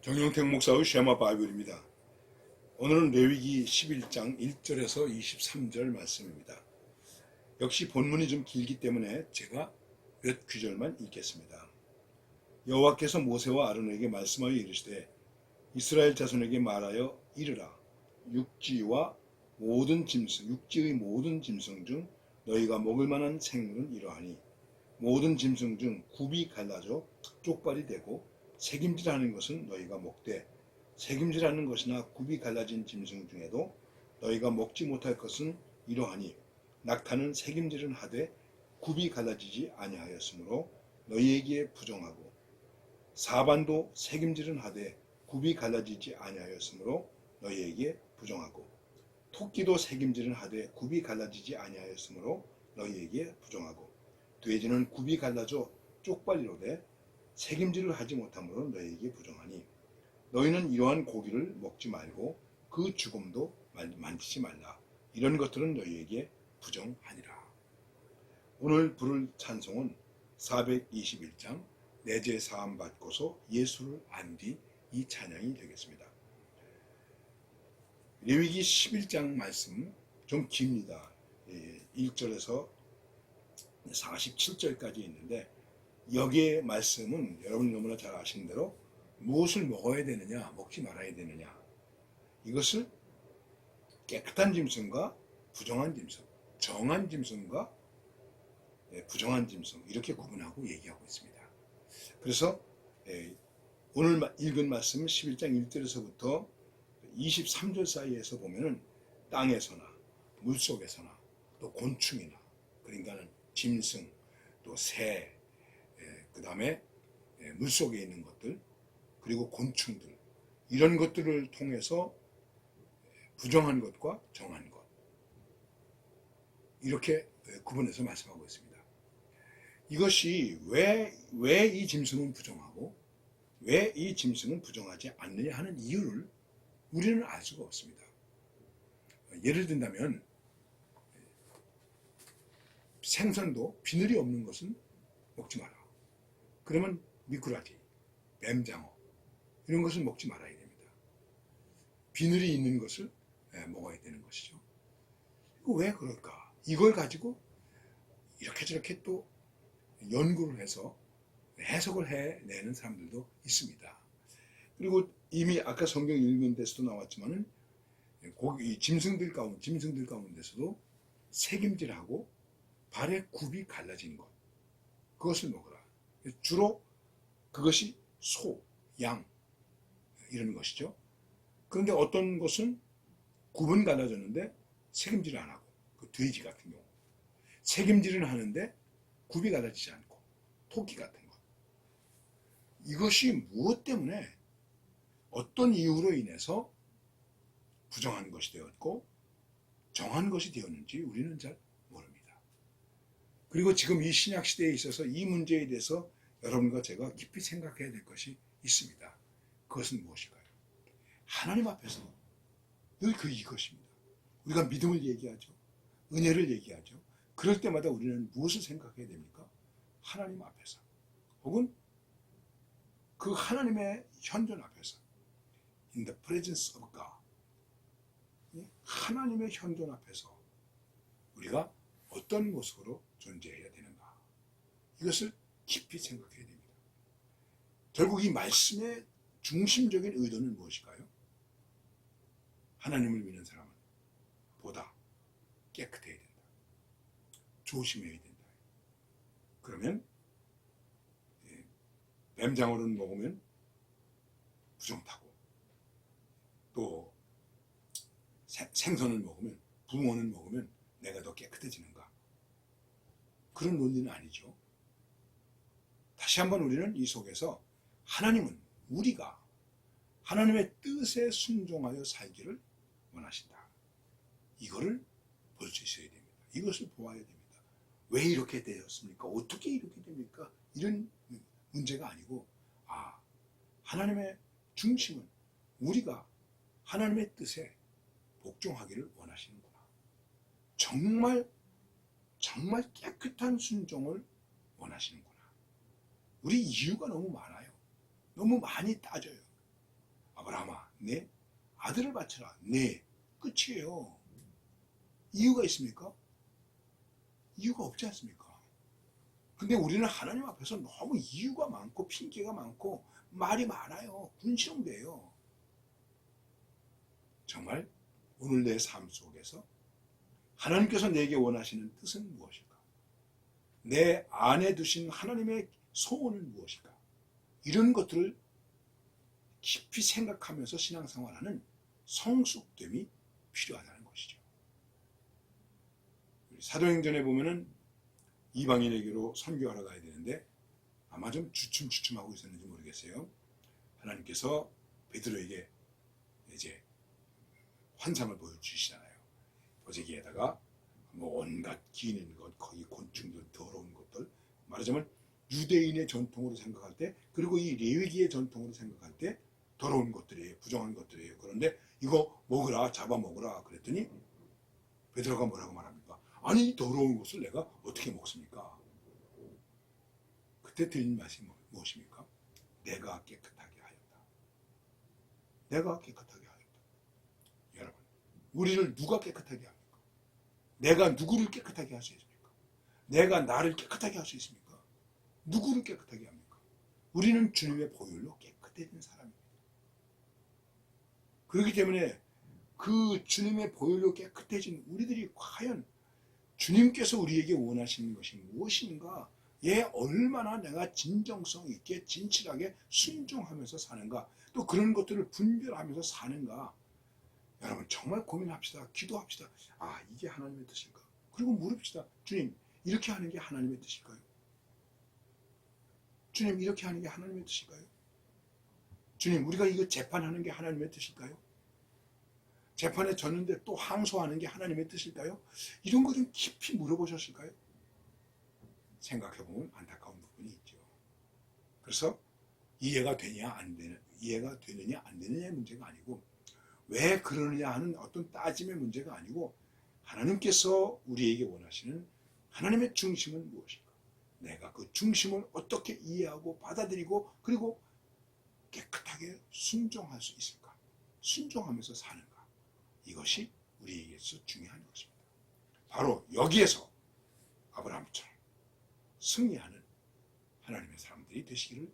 정영택 목사의 쉐마 바이블입니다. 오늘은 레위기 11장 1절에서 23절 말씀입니다. 역시 본문이 좀 길기 때문에 제가 몇 구절만 읽겠습니다. 여호와께서 모세와 아론에게 말씀하여 이르시되 이스라엘 자손에게 말하여 이르라. 육지의 모든 짐승 중 너희가 먹을 만한 생물은 이러하니 모든 짐승 중 굽이 갈라져 쪽발이 되고 새김질하는 것은 너희가 먹되 새김질하는 것이나 굽이 갈라진 짐승 중에도 너희가 먹지 못할 것은 이러하니 낙타는 새김질은 하되 굽이 갈라지지 아니하였으므로 너희에게 부정하고 사반도 새김질은 하되 굽이 갈라지지 아니하였으므로 너희에게 부정하고 토끼도 새김질은 하되 굽이 갈라지지 아니하였으므로 너희에게 부정하고 돼지는 굽이 갈라져 쪽발이로되 새김질을 하지 못함으로 너희에게 부정하니 너희는 이러한 고기를 먹지 말고 그 죽음도 만지지 말라. 이런 것들은 너희에게 부정하니라. 오늘 부를 찬송은 421장 내 죄 사함 받고서 예수를 안 뒤 이 찬양이 되겠습니다. 레위기 11장 말씀 좀 깁니다. 1절에서 47절까지 있는데 여기에 말씀은 여러분 너무나 잘 아시는 대로 무엇을 먹어야 되느냐, 먹지 말아야 되느냐, 이것을 깨끗한 짐승과 부정한 짐승, 정한 짐승과 부정한 짐승 이렇게 구분하고 얘기하고 있습니다. 그래서 오늘 읽은 말씀 11장 1절에서부터 23절 사이에서 보면은 땅에서나 물속에서나 또 곤충이나 그러니까는 짐승 또 새, 그 다음에 물속에 있는 것들 그리고 곤충들 이런 것들을 통해서 부정한 것과 정한 것 이렇게 구분해서 말씀하고 있습니다. 이것이 왜 이 짐승은 부정하고 왜 이 짐승은 부정하지 않느냐 하는 이유를 우리는 알 수가 없습니다. 예를 든다면 생선도 비늘이 없는 것은 먹지 마라. 그러면 미꾸라지, 뱀장어 이런 것은 먹지 말아야 됩니다. 비늘이 있는 것을 먹어야 되는 것이죠. 왜 그럴까? 이걸 가지고 이렇게 저렇게 또 연구를 해서 해석을 해내는 사람들도 있습니다. 그리고 이미 아까 성경 읽은 데서도 나왔지만은 이 짐승들 가운데서도 새김질하고 발의 굽이 갈라진 것 그것을 먹어라. 주로 그것이 소, 양 이런 것이죠. 그런데 어떤 것은 굽은 갈라졌는데 새김질을 안 하고 그 돼지 같은 경우 새김질은 하는데 굽이 갈라지지 않고 토끼 같은 것 이것이 무엇 때문에 어떤 이유로 인해서 부정한 것이 되었고 정한 것이 되었는지 우리는 잘 모릅니다. 그리고 지금 이 신약 시대에 있어서 이 문제에 대해서 여러분과 제가 깊이 생각해야 될 것이 있습니다. 그것은 무엇일까요? 하나님 앞에서 늘 이것입니다. 우리가 믿음을 얘기하죠. 은혜를 얘기하죠. 그럴 때마다 우리는 무엇을 생각해야 됩니까? 하나님 앞에서 혹은 그 하나님의 현존 앞에서 In the presence of God 하나님의 현존 앞에서 우리가 어떤 모습으로 존재해야 되는가 이것을 깊이 생각해야 됩니다. 결국 이 말씀의 중심적인 의도는 무엇일까요? 하나님을 믿는 사람은 보다 깨끗해야 된다. 조심해야 된다. 그러면 뱀장어를 먹으면 부정타고 또 생선을 먹으면 붕어는 먹으면 내가 더 깨끗해지는가? 그런 논리는 아니죠. 다시 한번 우리는 이 속에서 하나님은 우리가 하나님의 뜻에 순종하여 살기를 원하신다. 이거를 볼 수 있어야 됩니다. 이것을 보아야 됩니다. 왜 이렇게 되었습니까? 어떻게 이렇게 됩니까? 이런 문제가 아니고 하나님의 중심은 우리가 하나님의 뜻에 복종하기를 원하시는구나. 정말 깨끗한 순종을 원하시는구나. 우리 이유가 너무 많아요. 너무 많이 따져요. 아브라함아, 내 아들을 바쳐라. 네, 끝이에요. 이유가 있습니까? 이유가 없지 않습니까? 근데 우리는 하나님 앞에서 너무 이유가 많고 핑계가 많고 말이 많아요. 군시렁대요. 정말 오늘 내 삶 속에서 하나님께서 내게 원하시는 뜻은 무엇일까? 내 안에 두신 하나님의 소원은 무엇일까? 이런 것들을 깊이 생각하면서 신앙생활하는 성숙됨이 필요하다는 것이죠. 사도행전에 보면은 이방인에게로 선교하러 가야 되는데 아마 좀 주춤주춤하고 있었는지 모르겠어요. 하나님께서 베드로에게 이제 환상을 보여주시잖아요. 보재기에다가 뭐 온갖 기는 것, 거기 곤충들, 더러운 것들, 말하자면 유대인의 전통으로 생각할 때, 그리고 이 레위기의 전통으로 생각할 때 더러운 것들이에요. 부정한 것들이에요. 그런데 이거 먹으라, 잡아먹으라 그랬더니 베드로가 뭐라고 말합니까? 아니, 이 더러운 것을 내가 어떻게 먹습니까? 그때 들린 말씀이 무엇입니까? 내가 깨끗하게 하였다. 내가 깨끗하게 하였다. 여러분, 우리를 누가 깨끗하게 합니까? 내가 누구를 깨끗하게 할 수 있습니까? 내가 나를 깨끗하게 할 수 있습니까? 누구를 깨끗하게 합니까? 우리는 주님의 보혈로 깨끗해진 사람입니다. 그렇기 때문에 그 주님의 보혈로 깨끗해진 우리들이 과연 주님께서 우리에게 원하시는 것이 무엇인가? 에 얼마나 내가 진정성 있게 진실하게 순종하면서 사는가? 또 그런 것들을 분별하면서 사는가? 여러분 정말 고민합시다. 기도합시다. 아, 이게 하나님의 뜻일까? 그리고 물읍시다. 주님, 이렇게 하는 게 하나님의 뜻일까요? 주님, 이렇게 하는 게 하나님의 뜻일까요? 주님, 우리가 이거 재판하는 게 하나님의 뜻일까요? 재판에 졌는데 또 항소하는 게 하나님의 뜻일까요? 이런 거 좀 깊이 물어보셨을까요? 생각해보면 안타까운 부분이 있죠. 그래서 이해가 되느냐 안 되느냐의 문제가 아니고 왜 그러느냐 하는 어떤 따짐의 문제가 아니고 하나님께서 우리에게 원하시는 하나님의 중심은 무엇인가? 내가 그 중심을 어떻게 이해하고 받아들이고 그리고 깨끗하게 순종할 수 있을까? 순종하면서 사는가? 이것이 우리에게서 중요한 것입니다. 바로 여기에서 아브라함처럼 승리하는 하나님의 사람들이 되시기를